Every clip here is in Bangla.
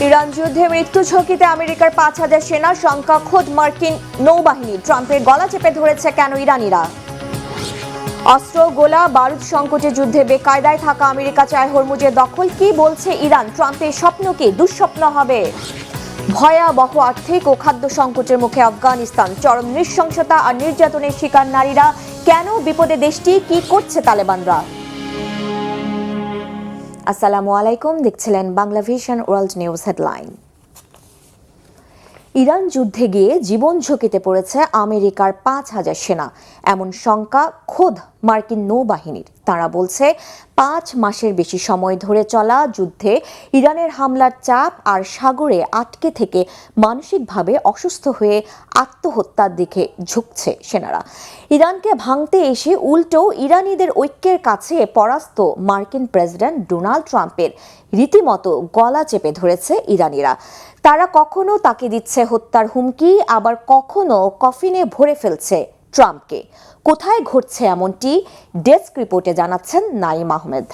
ইরান যুদ্ধে মৃত্যু ঝুঁকিতে আমেরিকার ৫,০০০ সেনা সংখ্যা খোদ মার্কিন নৌবাহিনী ট্রাম্পের গলা চেপে ধরেছে কেন ইরানিরা? অস্ত্র গোলা বারুদ সংকটে যুদ্ধে বেকায়দায় থাকা আমেরিকা চায় হরমুজের দখল। কি বলছে ইরান? ট্রাম্পের স্বপ্ন কি দুঃস্বপ্ন হবে? ভয়াবহ আর্থিক ও খাদ্য সংকটের মুখে আফগানিস্তান। চরম নৃশংসতা আর নির্যাতনের শিকার নারীরা। কেন বিপদে দেশটি? কি করছে তালেবানরা? আসসালামু আলাইকুম, দেখছিলেন Bangla vision world news headline. Iran যুদ্ধে গিয়ে জীবন ঝুঁকিতে পড়েছে আমেরিকার ৫,০০০ সেনা, এমন শঙ্কা খোদ মার্কিন নৌবাহিনীর। তারা বলছে ৫ মাসের বেশি সময় ধরে চলা যুদ্ধে ইরানের হামলার চাপ আর সাগরে আটকে থেকে মানসিকভাবে অসুস্থ হয়ে আত্মহত্যার দিকে ঝুঁকছে সেনারা। ইরানকে ভাঙতে এসে উল্টো ইরানিদের ঐক্যের কাছে পরাস্ত মার্কিন প্রেসিডেন্ট ডোনাল্ড ট্রাম্পের রীতিমতো গলা চেপে ধরেছে ইরানিরা। তারা কখনো তাকে দিচ্ছে হত্যার হুমকি, আবার কখনো কফিনে ভরে ফেলছে ট্রাম্পকে। কোথায় ঘটছে এমনটি? ডেস্ক রিপোর্টে জানাচ্ছেন নাঈম আহমেদ।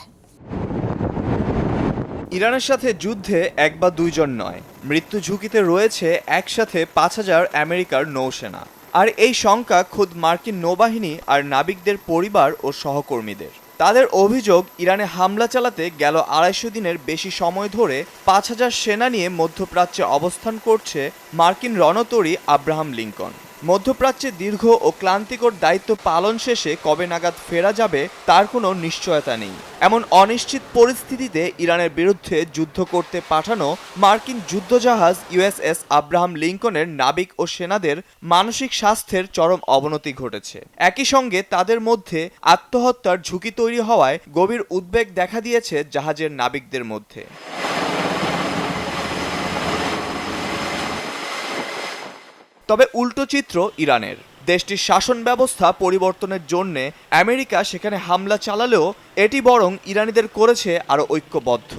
ইরানের সাথে যুদ্ধে এক বা দুইজন নয়, মৃত্যু ঝুঁকিতে রয়েছে একসাথে ৫,০০০ আমেরিকার নৌসেনা। আর এই সংখ্যা খোদ মার্কিন নৌবাহিনী আর নাবিকদের পরিবার ও সহকর্মীদের। তাদের অভিযোগ, ইরানে হামলা চালাতে গেল ২৫০ দিনের বেশি সময় ধরে ৫,০০০ সেনা নিয়ে মধ্যপ্রাচ্যে অবস্থান করছে মার্কিন রণতরী আব্রাহাম লিঙ্কন। মধ্যপ্রাচ্যে দীর্ঘ ও ক্লান্তিকর দায়িত্ব পালন শেষে কবে নাগাদ ফেরা যাবে তার কোনো নিশ্চয়তা নেই। এমন অনিশ্চিত পরিস্থিতিতে ইরানের বিরুদ্ধে যুদ্ধ করতে পাঠানো মার্কিন যুদ্ধজাহাজ ইউএসএস আব্রাহাম লিঙ্কনের নাবিক ও সেনাদের মানসিক স্বাস্থ্যের চরম অবনতি ঘটেছে। একই সঙ্গে তাদের মধ্যে আত্মহত্যার ঝুঁকি তৈরি হওয়ায় গভীর উদ্বেগ দেখা দিয়েছে জাহাজের নাবিকদের মধ্যে। তবে উল্টো চিত্র ইরানের। দেশটির শাসন ব্যবস্থা পরিবর্তনের জন্য আমেরিকা সেখানে হামলা চালালেও এটি বরং ইরানিদের করেছে আরও ঐক্যবদ্ধ,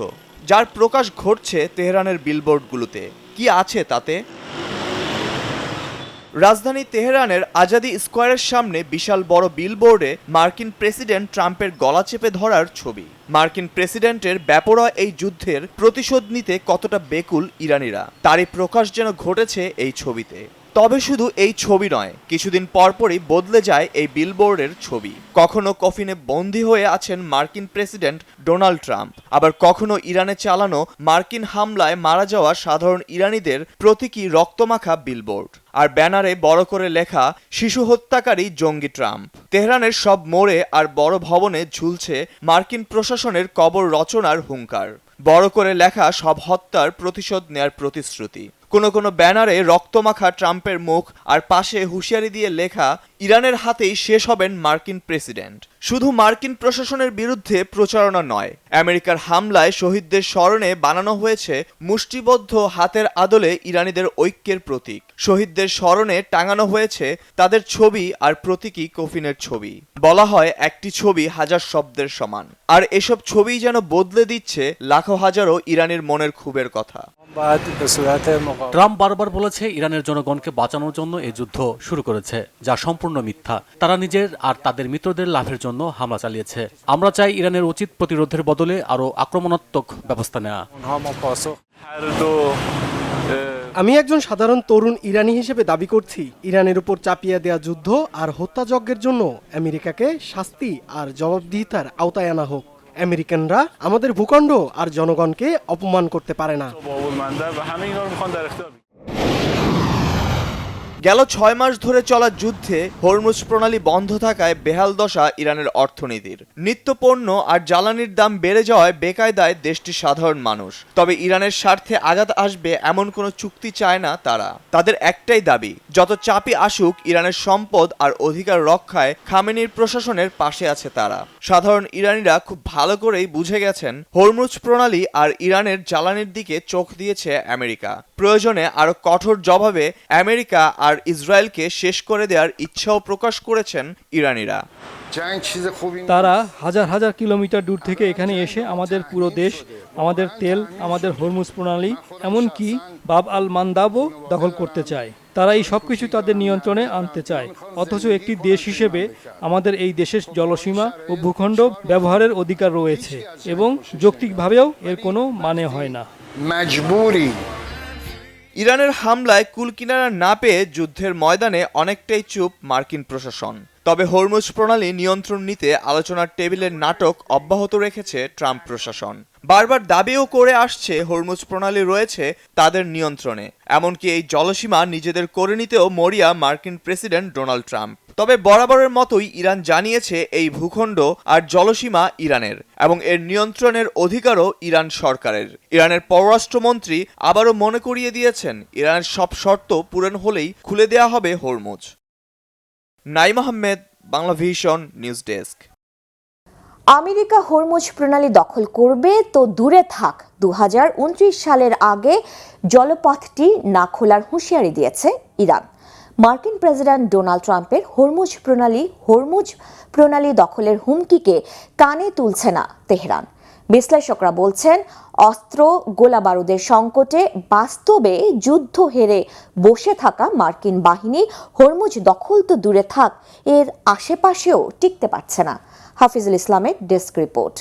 যার প্রকাশ ঘটছে তেহরানের বিলবোর্ডগুলোতে। কি আছে তাতে? রাজধানী তেহরানের আজাদি স্কোয়ারের সামনে বিশাল বড় বিলবোর্ডে মার্কিন প্রেসিডেন্ট ট্রাম্পের গলা চেপে ধরার ছবি। মার্কিন প্রেসিডেন্টের বেপরোয়া এই যুদ্ধের প্রতিশোধ নিতে কতটা বেকুল ইরানিরা, তারই প্রকাশ যেন ঘটেছে এই ছবিতে। তবে শুধু এই ছবি নয়, কিছুদিন পরপরই বদলে যায় এই বিলবোর্ডের ছবি। কখনো কফিনে বন্দী হয়ে আছেন মার্কিন প্রেসিডেন্ট ডোনাল্ড ট্রাম্প, আবার কখনো ইরানে চালানো মার্কিন হামলায় মারা যাওয়া সাধারণ ইরানিদের প্রতীকী রক্তমাখা বিলবোর্ড। আর ব্যানারে বড় করে লেখা, শিশু হত্যাকারী জঙ্গি ট্রাম্প। তেহরানের সব মোড়ে আর বড় ভবনে ঝুলছে মার্কিন প্রশাসনের কবর রচনার হুঙ্কার। বড় করে লেখা সব হত্যার প্রতিশোধ নেয়ার প্রতিশ্রুতি। কোনো ব্যানারে রক্তমাখা ট্রাম্পের মুখ, আর পাশে হুঁশিয়ারি দিয়ে লেখা, ইরানের হাতেই শেষ হবেন মার্কিন প্রেসিডেন্ট। শুধু মার্কিন প্রশাসনের বিরুদ্ধে প্রচারণা নয়, আমেরিকার হামলায় শহীদদের স্মরণে বানানো হয়েছে মুষ্টিবদ্ধ হাতের আদলে ইরানিদের ঐক্যের প্রতীক। শহীদদের স্মরণে টাঙানো হয়েছে তাদের ছবি আর প্রতীকী কফিনের ছবি। বলা হয় একটি ছবি হাজার শব্দের সমান, আর এসব ছবিই যেন বদলে দিচ্ছে লাখো হাজারো ইরানির মনের ক্ষোভের কথা। ট্রাম্প বারবার বলেছে ইরানের জনগণকে বাঁচানোর জন্য এই যুদ্ধ শুরু করেছে, যা সম্পূর্ণ মিথ্যা। তারা নিজের আর তাদের মিত্রদের লাভের জন্য হামলা চালিয়েছে। আমরা চাই ইরানের উচিত প্রতিরোধের বদলে আরো আক্রমণাত্মক ব্যবস্থা নেওয়া। আমি একজন সাধারণ তরুণ ইরানি হিসেবে দাবি করছি, ইরানের উপর চাপিয়ে দেয়া যুদ্ধ আর হত্যাযজ্ঞের জন্য আমেরিকাকে শাস্তি আর জবাবদিহিতার আওতায় আনা হোক। আমেরিকানরা আমাদের ভূখণ্ড আর জনগণকে অপমান করতে পারে না। গেল ৬ মাস ধরে চলা যুদ্ধে হরমুজ প্রণালী বন্ধ থাকায় বেহাল দশা ইরানের অর্থনীতির। নিত্যপণ্য আর জ্বালানির দাম বেড়ে যাওয়ায় বেকায়দায় দেশটির সাধারণ মানুষ। তবে ইরানের স্বার্থে আঘাত আসবে এমন কোনো চুক্তি চায় না তারা। তাদের একটাই দাবি, যত চাপই আসুক ইরানের সম্পদ আর অধিকার রক্ষায় খামেনির প্রশাসনের পাশে আছে তারা। সাধারণ ইরানিরা খুব ভালো করেই বুঝে গেছেন, হরমুজ প্রণালী আর ইরানের জ্বালানির দিকে চোখ দিয়েছে আমেরিকা। প্রয়োজনে আরো কঠোর জবাবে আমেরিকা আর ইসরায়েলকে শেষ করে দেওয়ার ইচ্ছাও প্রকাশ করেছেন ইরানিরা। তারা হাজার হাজার কিলোমিটার দূর থেকে এখানে এসে আমাদের পুরো দেশ, আমাদের তেল, আমাদের হরমুজ প্রণালী, এমনকি বাব আল মান্দাবও দখল করতে চায়। তারা এই সবকিছু তাদের নিয়ন্ত্রণে আনতে চায়। অথচ একটি দেশ হিসেবে আমাদের এই দেশের জলসীমা ও ভূখণ্ড ব্যবহারের অধিকার রয়েছে এবং যৌক্তিকভাবেও এর কোনো মানে হয় না। मजबूरी। ইরানের হামলায় কুলকিনারা না পেয়ে যুদ্ধের ময়দানে অনেকটাই চুপ মার্কিন প্রশাসন। তবে হরমুজ প্রণালী নিয়ন্ত্রণ নিতে আলোচনার টেবিলের নাটক অব্যাহত রেখেছে ট্রাম্প প্রশাসন। বারবার দাবিও করে আসছে হরমুজ প্রণালী রয়েছে তাদের নিয়ন্ত্রণে। এমনকি এই জলসীমা নিজেদের করে নিতেও মরিয়া মার্কিন প্রেসিডেন্ট ডোনাল্ড ট্রাম্প। তবে বরাবরের মতোই ইরান জানিয়েছে এই ভূখণ্ড আর জলসীমা ইরানের এবং এর নিয়ন্ত্রণের অধিকারও ইরান সরকারের। ইরানের পররাষ্ট্রমন্ত্রী আবারও মনে করিয়ে দিয়েছেন ইরানের সব শর্ত পূরণ হলেই খুলে দেয়া হবে Hormuz. Naim Ahmed, Bangla vision news desk. America Hormuz প্রণালী দখল করবে তো দূরে থাক, 2029 সালের আগে জলপথটি না খোলার হুঁশিয়ারি দিয়েছে ইরান। মার্কিন প্রেসিডেন্ট ডোনাল্ড ট্রাম্পের হরমুজ প্রণালী দখলের হুমকিকে কানে তুলছে না তেহরান। বিশ্লেষকরা বলছেন, অস্ত্র গোলাবারুদের সংকটে বাস্তবে যুদ্ধ হেরে বসে থাকা মার্কিন বাহিনী হরমুজ দখল তো দূরে থাক, এর আশেপাশেও টিকতে পারছে না। হাফিজুল ইসলামের ডেস্ক রিপোর্ট।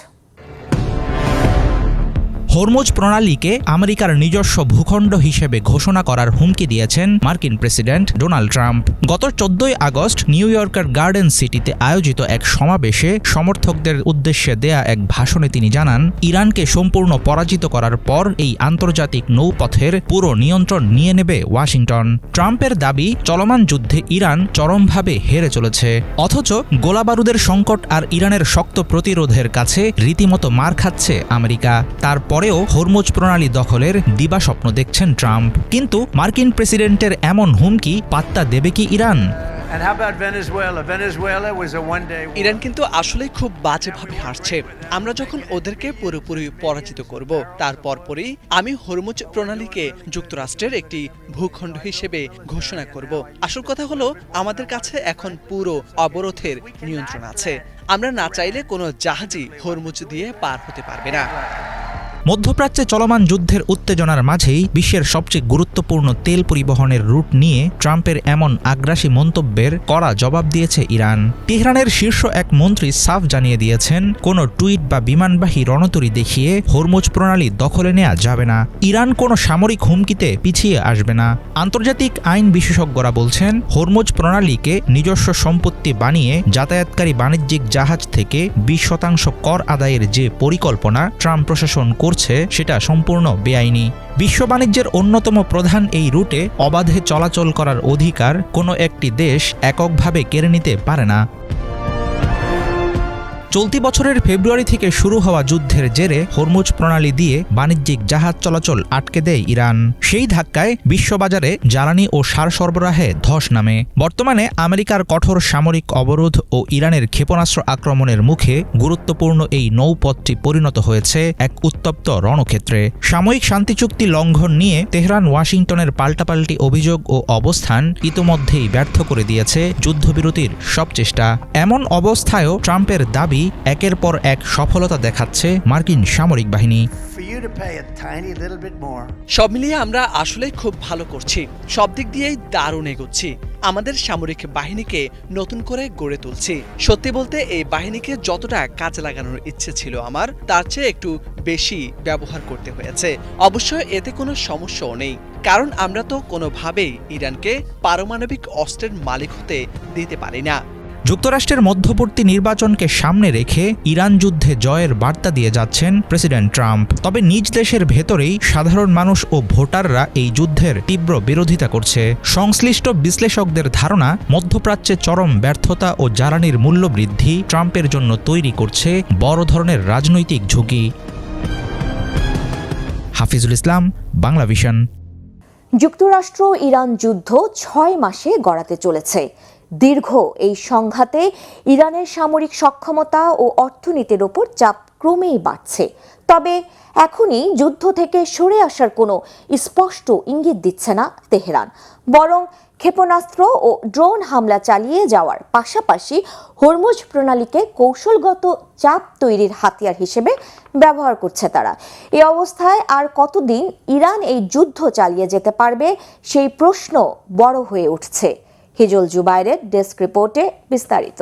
হরমুজ প্রণালীকে আমেরিকার নিজস্ব ভূখণ্ড হিসেবে ঘোষণা করার হুমকি দিয়েছেন মার্কিন প্রেসিডেন্ট ডোনাল্ড ট্রাম্প। গত 14 আগস্ট নিউ ইয়র্কের গার্ডেন সিটিতে আয়োজিত এক সমাবেশে সমর্থকদের উদ্দেশ্যে দেয়া এক ভাষণে তিনি জানান, ইরানকে সম্পূর্ণ পরাজিত করার পর এই আন্তর্জাতিক নৌপথের পুরো নিয়ন্ত্রণ নিয়ে নেবে ওয়াশিংটন। ট্রাম্পের দাবি, চলমান যুদ্ধে ইরান চরমভাবে হেরে চলেছে, অথচ গোলাবারুদের সংকট আর ইরানের শক্ত প্রতিরোধের কাছে রীতিমতো মার খাচ্ছে আমেরিকা। তারপরেও হরমুজ প্রণালী দখলের দিবাস্বপ্ন দেখছেন ট্রাম্প। কিন্তু মার্কিন প্রেসিডেন্টের এমন হুমকি পাত্তা দেবে কি ইরান? ইরান কিন্তু আসলে খুব বাজেভাবে হারছে। আমরা যখন ওদেরকে পুরোপুরি পরাজিত করব, তারপরই আমি হরমুজ প্রণালীকে যুক্তরাষ্ট্রের একটি ভূখণ্ড হিসেবে ঘোষণা করব। আসল কথা হলো, আমাদের কাছে এখন পুরো অবরোধের নিয়ন্ত্রণ আছে। আমরা না চাইলে কোনো জাহাজই হরমুজ দিয়ে পার হতে পারবে না। মধ্যপ্রাচ্যে চলমান যুদ্ধের উত্তেজনার মাঝেই বিশ্বের সবচেয়ে গুরুত্বপূর্ণ তেল পরিবহনের রুট নিয়ে ট্রাম্পের এমন আগ্রাসী মন্তব্যের কড়া জবাব দিয়েছে ইরান। তেহরানের শীর্ষ এক মন্ত্রী সাফ জানিয়ে দিয়েছেন, কোনো টুইট বা বিমানবাহী রণতরী দেখিয়ে হরমুজ প্রণালী দখলে নেওয়া যাবে না। ইরান কোনো সামরিক হুমকিতে পিছিয়ে আসবে না। আন্তর্জাতিক আইন বিশেষজ্ঞরা বলছেন, হরমুজ প্রণালীকে নিজস্ব সম্পত্তি বানিয়ে যাতায়াতকারী বাণিজ্যিক জাহাজ থেকে 20% কর আদায়ের যে পরিকল্পনা ট্রাম্প প্রশাসন সেটা সম্পূর্ণ বেআইনি। বিশ্ব বাণিজ্যের অন্যতম প্রধান এই রুটে অবাধে চলাচল করার অধিকার কোনো একটি দেশ এককভাবে কেড়ে নিতে পারে না। চলতি বছরের ফেব্রুয়ারি থেকে শুরু হওয়া যুদ্ধের জেরে হরমুজ প্রণালী দিয়ে বাণিজ্যিক জাহাজ চলাচল আটকে দেয় ইরান। সেই ধাক্কায় বিশ্ববাজারে জ্বালানি ও সার সরবরাহে ধস নামে। বর্তমানে আমেরিকার কঠোর সামরিক অবরোধ ও ইরানের ক্ষেপণাস্ত্র আক্রমণের মুখে গুরুত্বপূর্ণ এই নৌপথটি পরিণত হয়েছে এক উত্তপ্ত রণক্ষেত্রে। সাময়িক শান্তি চুক্তি লঙ্ঘন নিয়ে তেহরান ওয়াশিংটনের পাল্টাপাল্টি অভিযোগ ও অবস্থান ইতোমধ্যেই ব্যর্থ করে দিয়েছে যুদ্ধবিরতির সব চেষ্টা। এমন অবস্থায়ও ট্রাম্পের দাবি, একের পর এক সফলতা দেখাচ্ছে মার্কিন সামরিক বাহিনী। সব মিলিয়ে আমরা আসলে খুব ভালো করছি, সব দিক দিয়েই দারুণ এগোচ্ছি। আমাদের সামরিক বাহিনীকে নতুন করে গড়ে তুলছি। সত্যি বলতে এই বাহিনীকে যতটা কাজে লাগানোর ইচ্ছে ছিল আমার, তার চেয়ে একটু বেশি ব্যবহার করতে হয়েছে। অবশ্য এতে কোনো সমস্যাও নেই, কারণ আমরা তো কোনোভাবেই ইরানকে পারমাণবিক অস্ত্রের মালিক হতে দিতে পারি না। যুক্তরাষ্ট্রের মধ্যবর্তী নির্বাচনকে সামনে রেখে ইরান যুদ্ধে জয়ের বার্তা দিয়ে যাচ্ছেন প্রেসিডেন্ট ট্রাম্প। তবে নিজ দেশের ভেতরেই সাধারণ মানুষ ও ভোটাররা এই যুদ্ধের তীব্র বিরোধিতা করছে। সংশ্লিষ্ট বিশ্লেষকদের ধারণা, মধ্যপ্রাচ্যে চরম ব্যর্থতা ও জ্বালানির মূল্য বৃদ্ধি ট্রাম্পের জন্য তৈরি করছে বড় ধরনের রাজনৈতিক ঝুঁকি। হাফিজুল ইসলাম, বাংলা ভিশন। যুক্তরাষ্ট্র ইরান যুদ্ধ 6 মাসে গড়াতে চলেছে। দীর্ঘ এই সংঘাতে ইরানের সামরিক সক্ষমতা ও অর্থনীতির ওপর চাপ ক্রমেই বাড়ছে। তবে এখনই যুদ্ধ থেকে সরে আসার কোনো স্পষ্ট ইঙ্গিত দিচ্ছে না তেহরান, বরং ক্ষেপণাস্ত্র ও ড্রোন হামলা চালিয়ে যাওয়ার পাশাপাশি হরমুজ প্রণালীকে কৌশলগত চাপ তৈরির হাতিয়ার হিসেবে ব্যবহার করছে তারা। এই অবস্থায় আর কতদিন ইরান এই যুদ্ধ চালিয়ে যেতে পারবে, সেই প্রশ্ন বড় হয়ে উঠছে। হিজল জুবাইরের ডেস্ক রিপোর্টে বিস্তারিত।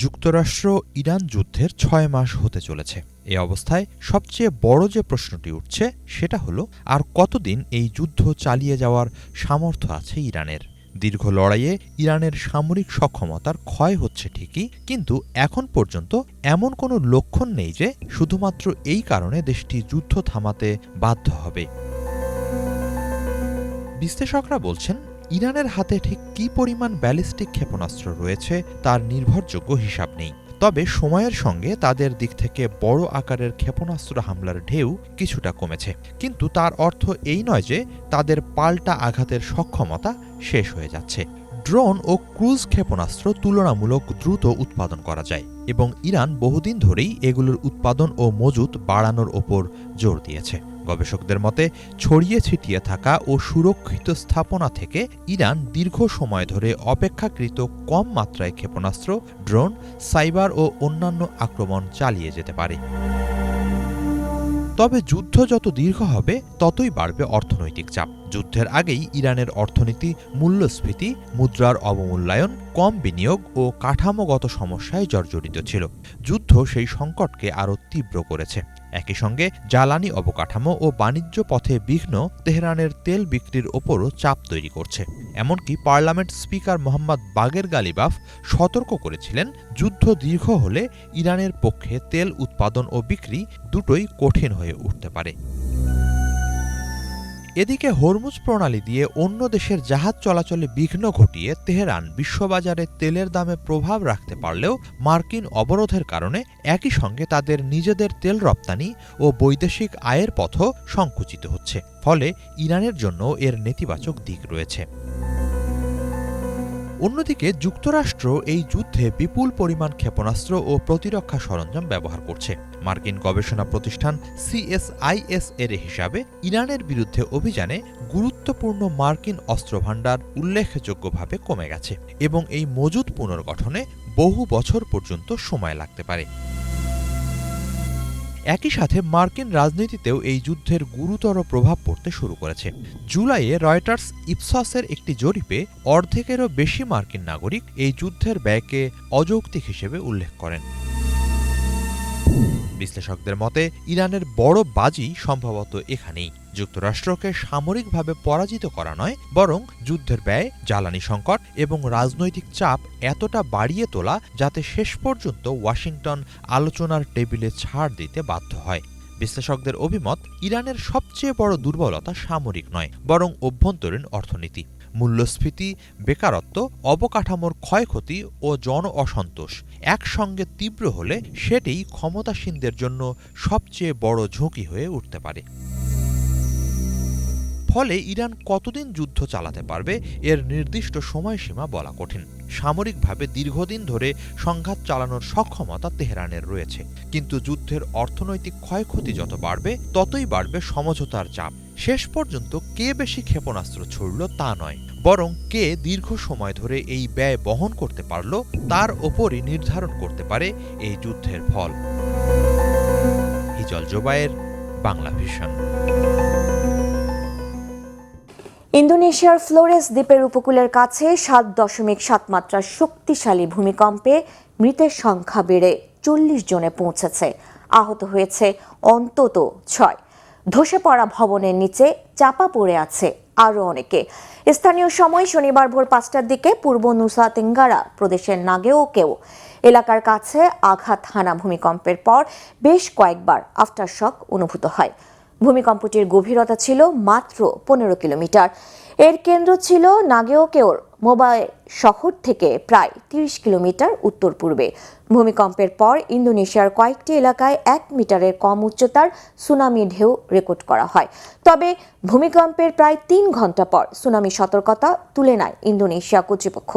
যুক্তরাষ্ট্র ইরান যুদ্ধের 6 মাস হতে চলেছে। এ অবস্থায় সবচেয়ে বড় যে প্রশ্নটি উঠছে সেটা হলো আর কতদিন এই যুদ্ধ চালিয়ে যাওয়ার সামর্থ্য আছে ইরানের। দীর্ঘ লড়াইয়ে ইরানের সামরিক সক্ষমতার ক্ষয় হচ্ছে ঠিকই, কিন্তু এখন পর্যন্ত এমন কোনো লক্ষণ নেই যে শুধুমাত্র এই কারণে দেশটি যুদ্ধ থামাতে বাধ্য হবে। বিশ্লেষকরা বলছেন, ইরানের হাতে ঠিক কী পরিমাণ ব্যালিস্টিক ক্ষেপণাস্ত্র রয়েছে তার নির্ভরযোগ্য হিসাব নেই। তবে সময়ের সঙ্গে তাদের দিক থেকে বড় আকারের ক্ষেপণাস্ত্র হামলার ঢেউ কিছুটা কমেছে, কিন্তু তার অর্থ এই নয় যে তাদের পাল্টা আঘাতের সক্ষমতা শেষ হয়ে যাচ্ছে। ড্রোন ও ক্রুজ ক্ষেপণাস্ত্র তুলনামূলক দ্রুত উৎপাদন করা যায় এবং ইরান বহুদিন ধরেই এগুলোর উৎপাদন ও মজুত বাড়ানোর ওপর জোর দিয়েছে। গবেষকদের মতে ছড়িয়ে ছিটিয়ে থাকা ও সুরক্ষিত স্থাপনা থেকে ইরান দীর্ঘ সময় ধরে অপেক্ষাকৃত কম মাত্রায় ক্ষেপণাস্ত্র, ড্রোন, সাইবার ও অন্যান্য আক্রমণ চালিয়ে যেতে পারে। তবে যুদ্ধ যত দীর্ঘ হবে ততই বাড়বে অর্থনৈতিক চাপ। যুদ্ধের আগেই ইরানের অর্থনীতি মূল্যস্ফীতি, মুদ্রার অবমূল্যায়ন, কম বিনিয়োগ ও কাঠামোগত সমস্যায় জর্জরিত ছিল। যুদ্ধ সেই সংকটকে আরও তীব্র করেছে। একই সঙ্গে জ্বালানি অবকাঠামো ও বাণিজ্য পথে বিঘ্ন তেহরানের তেল বিক্রির ওপরও চাপ তৈরি করছে। এমনকি পার্লামেন্ট স্পিকার মোহাম্মদ বাগের গালিবাফ সতর্ক করেছিলেন, যুদ্ধ দীর্ঘ হলে ইরানের পক্ষে তেল উৎপাদন ও বিক্রি দুটোই কঠিন হয়ে উঠতে পারে। এদিকে হরমুজ প্রণালী দিয়ে অন্য দেশের জাহাজ চলাচলে বিঘ্ন ঘটিয়ে তেহরান বিশ্ববাজারে তেলের দামে প্রভাব রাখতে পারলেও মার্কিন অবরোধের কারণে একই সঙ্গে তাদের নিজেদের তেল রপ্তানি ও বৈদেশিক আয়ের পথও সংকুচিত হচ্ছে। ফলে ইরানের জন্য এর নেতিবাচক দিক রয়েছে। অন্যদিকে যুক্তরাষ্ট্র এই যুদ্ধে বিপুল পরিমাণ ক্ষেপণাস্ত্র ও প্রতিরক্ষা সরঞ্জাম ব্যবহার করছে। মার্কিন গবেষণা প্রতিষ্ঠান CSIS এর হিসাবে ইরানের বিরুদ্ধে অভিযানে গুরুত্বপূর্ণ মার্কিন অস্ত্রভাণ্ডার উল্লেখযোগ্যভাবে কমে গেছে এবং এই মজুত পুনর্গঠনে বহু বছর পর্যন্ত সময় লাগতে পারে। একই সাথে মার্কিন রাজনীতিতেও এই যুদ্ধের গুরুতর প্রভাব পড়তে শুরু করেছে। জুলাইয়ে রয়টার্স ইপসসের একটি জরিপে অর্ধেকেরও বেশি মার্কিন নাগরিক এই যুদ্ধের ব্যয়কে অযৌক্তিক হিসেবে উল্লেখ করেন। বিশ্লেষকদের মতে ইরানের বড় বাজি সম্ভবত এখানেই। যুক্তরাষ্ট্রকে সামরিকভাবে পরাজিত করা নয়, বরং যুদ্ধের ব্যয়, জ্বালানি সংকট এবং রাজনৈতিক চাপ এতটা বাড়িয়ে তোলা যাতে শেষ পর্যন্ত ওয়াশিংটন আলোচনার টেবিলে ছাড় দিতে বাধ্য হয়। বিশ্লেষকদের অভিমত, ইরানের সবচেয়ে বড় দুর্বলতা সামরিক নয়, বরং অভ্যন্তরীণ অর্থনীতি। মূল্যস্ফীতি, বেকারত্ব, অবকাঠামোর ক্ষয়ক্ষতি ও জন অসন্তোষ একসঙ্গে তীব্র হলে সেটিই ক্ষমতাসীনদের জন্য সবচেয়ে বড় ঝুঁকি হয়ে উঠতে পারে। ফলে ইরান কতদিন যুদ্ধ চালাতে পারবে এর নির্দিষ্ট সময়সীমা বলা কঠিন। সামরিকভাবে দীর্ঘদিন ধরে সংঘাত চালানোর সক্ষমতা তেহরানের রয়েছে, কিন্তু যুদ্ধের অর্থনৈতিক ক্ষয়ক্ষতি যত বাড়বে ততই বাড়বে সমঝোতার চাপ। শেষ পর্যন্ত কে বেশি ক্ষেপণাস্ত্র ছুড়ল তা নয়, বরং কে দীর্ঘ সময় ধরে এই ব্যয় বহন করতে পারল তার ওপরই নির্ধারণ করতে পারে এই যুদ্ধের ফল। হিজল জোবায়ের, বাংলা ভিশন। ইন্দোনেশিয়ার ফ্লোরেস দ্বীপের উপকূলের কাছে 7.7 মাত্রার শক্তিশালী ভূমিকম্পে মৃতের সংখ্যা বেড়ে 40 জনে পৌঁছেছে। আহত হয়েছে অন্তত 6। ধসে পড়া ভবনের নিচে চাপা পড়ে আছে আরও অনেকে। স্থানীয় সময় শনিবার ভোর 5টার দিকে পূর্ব নুসা তেঙ্গারা প্রদেশের নাগেওকেও এলাকার কাছে আঘাত হানা ভূমিকম্পের পর বেশ কয়েকবার আফটারশক অনুভূত হয়। ভূমিকম্পটির গভীরতা ছিল মাত্র 15 কিলোমিটার। এর কেন্দ্র ছিল নাগেওকেওর মোবাই শহর থেকে প্রায় 30 কিলোমিটার উত্তর পূর্বে। ভূমিকম্পের পর ইন্দোনেশিয়ার কয়েকটি এলাকায় 1 মিটারের কম উচ্চতার সুনামি ঢেউ রেকর্ড করা হয়। তবে ভূমিকম্পের প্রায় 3 ঘন্টা পর সুনামি সতর্কতা তুলে নেয় ইন্দোনেশিয়া কর্তৃপক্ষ।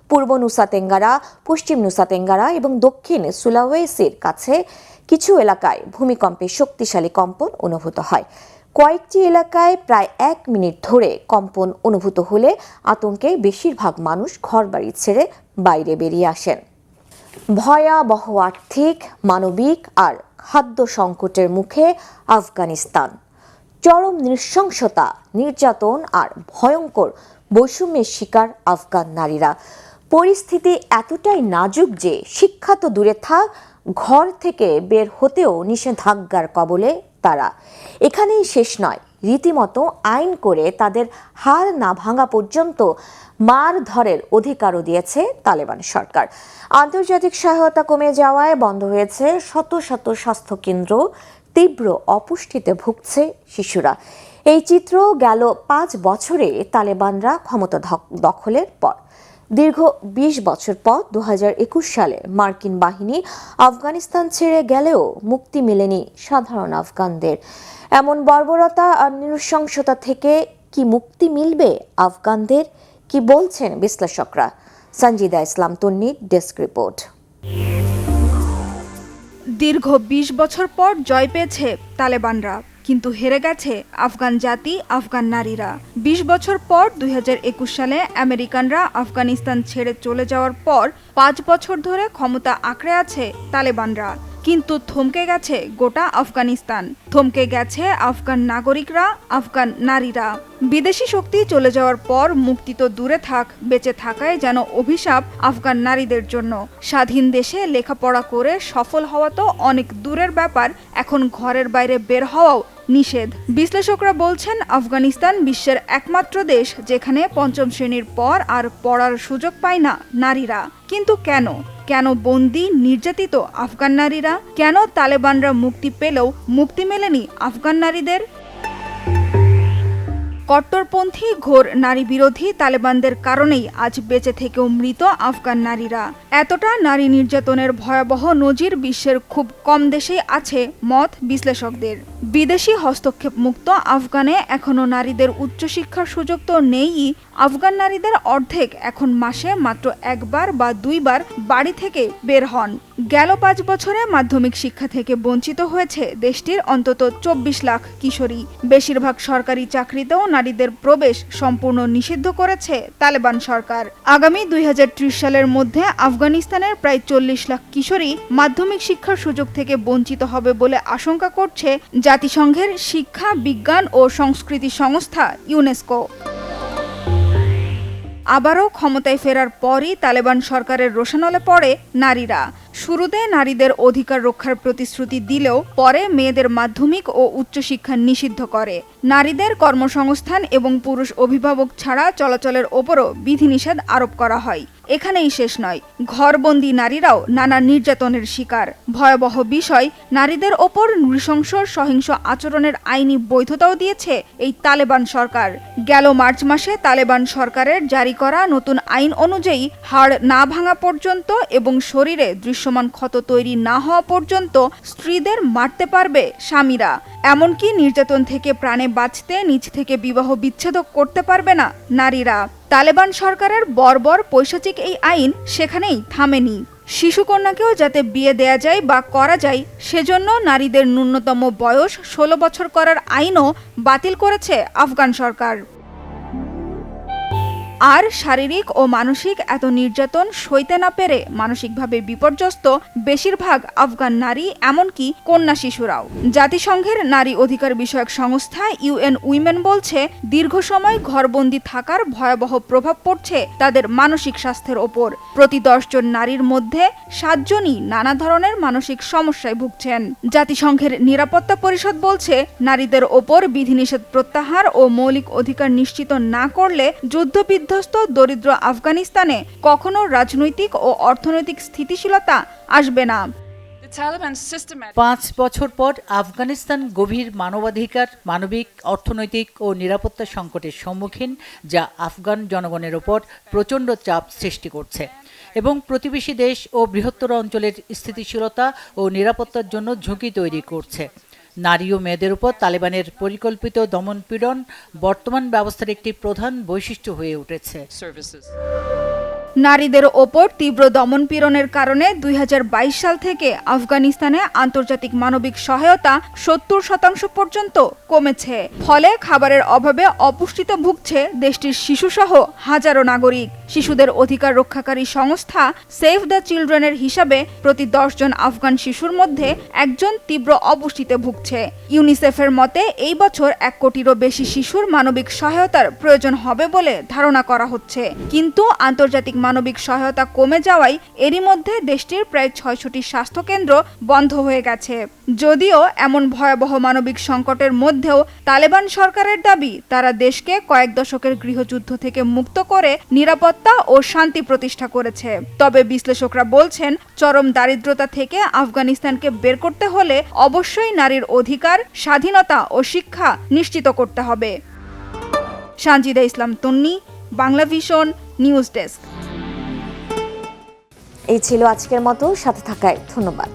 পূর্ব নুসা তেঙ্গারা, পশ্চিম নুসা তেঙ্গারা এবং দক্ষিণ সুলাওয়েসির কাছে কিছু এলাকায় ভূমিকম্পের শক্তিশালী কম্পন অনুভূত হয়। কয়েকটি এলাকায় প্রায় 1 মিনিট ধরে কম্পন অনুভূত হলে আতঙ্কে বেশিরভাগ মানুষ ঘরবাড়ি ছেড়ে বাইরে বেরিয়ে আসেন। ভয়াবহ আর্থিক, মানবিক আর খাদ্য সংকটের মুখে আফগানিস্তান। চরম নৃশংসতা, নির্যাতন আর ভয়ঙ্কর বৈষম্যের শিকার আফগান নারীরা। পরিস্থিতি এতটাই নাজুক যে শিক্ষা তো দূরে থাক, ঘর থেকে বের হতেও নিষেধাজ্ঞার কবলে তারা। এখানেই শেষ নয়, রীতিমতো আইন করে তাদের হাড় না ভাঙা পর্যন্ত মারধরের অধিকারও দিয়েছে তালেবান সরকার। আন্তর্জাতিক সহায়তা কমে যাওয়ায় বন্ধ হয়েছে শত শত স্বাস্থ্যকেন্দ্র, তীব্র অপুষ্টিতে ভুগছে শিশুরা। এই চিত্র গেল 5 বছরে তালেবানরা ক্ষমতা দখলের পর। দীর্ঘ 20 বছর পর 2021 সালে মার্কিন বাহিনী আফগানিস্তান ছেড়ে গেলেও মুক্তি মেলেনি সাধারণ আফগানদের। এমন বর্বরতা আর নৃশংসতা থেকে কি মুক্তি মিলবে আফগানদের? কি বলছেন বিশ্লেষকরা? সঞ্জিদা ইসলাম তন্নির, ডেস্ক রিপোর্ট। দীর্ঘ 20 বছর পর জয় পেয়েছে তালেবানরা, কিন্তু হেরে গেছে আফগান জাতি, আফগান নারীরা। 20 বছর পর 2021 সালে আমেরিকানরা আফগানিস্তান ছেড়ে চলে যাওয়ার পর 5 বছর ধরে ক্ষমতা আঁকড়ে আছে তালেবানরা। কিন্তু থমকে গেছে গোটা আফগানিস্তান, থমকে গেছে আফগান নাগরিকরা, আফগান নারীরা। বিদেশি শক্তি চলে যাওয়ার পর মুক্তি তো দূরে থাক, বেঁচে থাকায় যেন অভিশাপ আফগান নারীদের জন্য। স্বাধীন দেশে লেখাপড়া করে সফল হওয়া তো অনেক দূরের ব্যাপার, এখন ঘরের বাইরে বের হওয়াও নিষেধ। বিশ্লেষকরা বলছেন আফগানিস্তান বিশ্বের একমাত্র দেশ যেখানে 5ম শ্রেণীর পর আর পড়ার সুযোগ পায় না নারীরা। কিন্তু কেন? কেন বন্দী, নির্যাতিত আফগান নারীরা? কেন তালেবানরা মুক্তি পেলেও মুক্তি মেলেনি আফগান নারীদের? কট্টরপন্থী ঘোর নারী বিরোধী তালেবানদের কারণেই আজ বেঁচে থেকেও মৃত আফগান নারীরা। এতটা নারী নির্যাতনের ভয়াবহ নজির বিশ্বের খুব কম দেশেই আছে মত বিশ্লেষকদের। বিদেশি হস্তক্ষেপ মুক্ত আফগানে এখনো নারীদের উচ্চশিক্ষার সুযোগ তো নেইই। আফগান নারীদের অর্ধেক এখন মাসে মাত্র 1 বার বা 2 বার বাড়ি থেকে বের হন। গেল 5 বছরে মাধ্যমিক শিক্ষা থেকে বঞ্চিত হয়েছে দেশটির অন্তত 24 লাখ কিশোরী। বেশিরভাগ সরকারি চাকরিতেও নারীদের প্রবেশ সম্পূর্ণ নিষিদ্ধ করেছে তালেবান সরকার। আগামী 2030 সালের মধ্যে আফগানিস্তানের প্রায় 40 লাখ কিশোরী মাধ্যমিক শিক্ষার সুযোগ থেকে বঞ্চিত হবে বলে আশঙ্কা করছে জাতিসংঘের শিক্ষা, বিজ্ঞান ও সংস্কৃতি সংস্থা ইউনেস্কো। আবারও ক্ষমতায় ফেরার পরই তালেবান সরকারের রোষানলে পড়ে নারীরা। শুরুতে নারীদের অধিকার রক্ষার প্রতিশ্রুতি দিলেও পরে মেয়েদের মাধ্যমিক ও উচ্চশিক্ষা নিষিদ্ধ করে। নারীদের কর্মসংস্থান এবং পুরুষ অভিভাবক ছাড়া চলাচলের ওপরও বিধিনিষেধ আরোপ করা হয়। এখানেই শেষ নয়, ঘরবন্দি নারীরাও নানা নির্যাতনের শিকার। ভয়াবহ বিষয়, নারীদের ওপর নৃশংস সহিংস আচরণের আইনি বৈধতাও দিয়েছে এই তালেবান সরকার। গেল মার্চ মাসে তালেবান সরকারের জারি করা নতুন আইন অনুযায়ী হাড় না ভাঙা পর্যন্ত এবং শরীরে দৃশ্যমান ক্ষত তৈরি না হওয়া পর্যন্ত স্ত্রীদের মারতে পারবে স্বামীরা। এমনকি নির্যাতন থেকে প্রাণে বাঁচতে নিজ থেকে বিবাহ বিচ্ছেদও করতে পারবে না নারীরা। তালেবান সরকারের বর্বর পৈশাচিক এই আইন সেখানেই থামেনি। শিশুকন্যাকেও যাতে বিয়ে দেয়া যায় বা করা যায় সেজন্য নারীদের ন্যূনতম বয়স 16 বছর করার আইনও বাতিল করেছে আফগান সরকার। আর শারীরিক ও মানসিক এত নির্যাতন সইতে না পেরে মানসিকভাবে বিপর্যস্ত বেশিরভাগ আফগান নারী, এমনকি কন্যা শিশুরাও। জাতিসংঘের নারী অধিকার বিষয়ক সংস্থা UN উইমেন বলছে, দীর্ঘ সময় ঘরবন্দি থাকার ভয়াবহ প্রভাব পড়ছে তাদের মানসিক স্বাস্থ্যের ওপর। প্রতি 10 জন নারীর মধ্যে 7 জনই নানা ধরনের মানসিক সমস্যায় ভুগছেন। জাতিসংঘের নিরাপত্তা পরিষদ বলছে, নারীদের ওপর বিধিনিষেধ প্রত্যাহার ও মৌলিক অধিকার নিশ্চিত না করলে যুদ্ধবিধ্বস্ত দরিদ্র আফগানিস্তানে কখনো রাজনৈতিক ও অর্থনৈতিক স্থিতিশীলতা আসবে না। 5 বছর পর আফগানিস্তান গভীর মানবাধিকার, মানবিক, অর্থনৈতিক ও নিরাপত্তা সংকটের সম্মুখীন, যা আফগান জনগণের ওপর প্রচণ্ড চাপ সৃষ্টি করছে এবং প্রতিবেশী দেশ ও বৃহত্তর অঞ্চলের স্থিতিশীলতা ও নিরাপত্তার জন্য ঝুঁকি তৈরি করছে। নারী ও মেয়েদের উপর তালেবানের পরিকল্পিত দমনপীড়ন বর্তমান ব্যবস্থার একটি প্রধান বৈশিষ্ট্য হয়ে উঠেছে। নারীদের ওপর তীব্র দমনপীড়নের কারণে 2022 সাল থেকে আফগানিস্তানে আন্তর্জাতিক মানবিক সহায়তা 70% পর্যন্ত কমেছে। ফলে খাবারের অভাবে অপুষ্টিতে ভুগছে দেশটির শিশুসহ হাজারো নাগরিক। শিশুদের অধিকার রক্ষাকারী সংস্থা সেভ দ্য চিলড্রেনের হিসাবে প্রতি 10 জন আফগান শিশুর মধ্যে একজন তীব্র অপুষ্টিতে ভুগছে। ইউনিসেফের মতে এই বছর 1 কোটিরও বেশি শিশুর মানবিক সহায়তার প্রয়োজন হবে বলে ধারণা করা হচ্ছে। কিন্তু আন্তর্জাতিক মানবিক সহায়তা কমে যাওয়ায় এরই মধ্যে দেশটির প্রায় 600টি স্বাস্থ্যকেন্দ্র বন্ধ হয়ে গেছে। যদিও এমন ভয়াবহ মানবিক সংকটের মধ্যেও তালেবান সরকারের দাবি তারা দেশকে কয়েক দশকের গৃহযুদ্ধ থেকে মুক্ত করে নিরাপত্তা ও শান্তি প্রতিষ্ঠা করেছে। তবে বিশ্লেষকরা বলছেন চরম দারিদ্রতা থেকে আফগানিস্তানকে বের করতে হলে অবশ্যই নারীর অধিকার, স্বাধীনতা ও শিক্ষা নিশ্চিত করতে হবে। সানজিদা ইসলাম তন্নি, বাংলা ভিশন, নিউজ ডেস্ক। এই ছিল আজকের মতো, সাথে থাকায় ধন্যবাদ।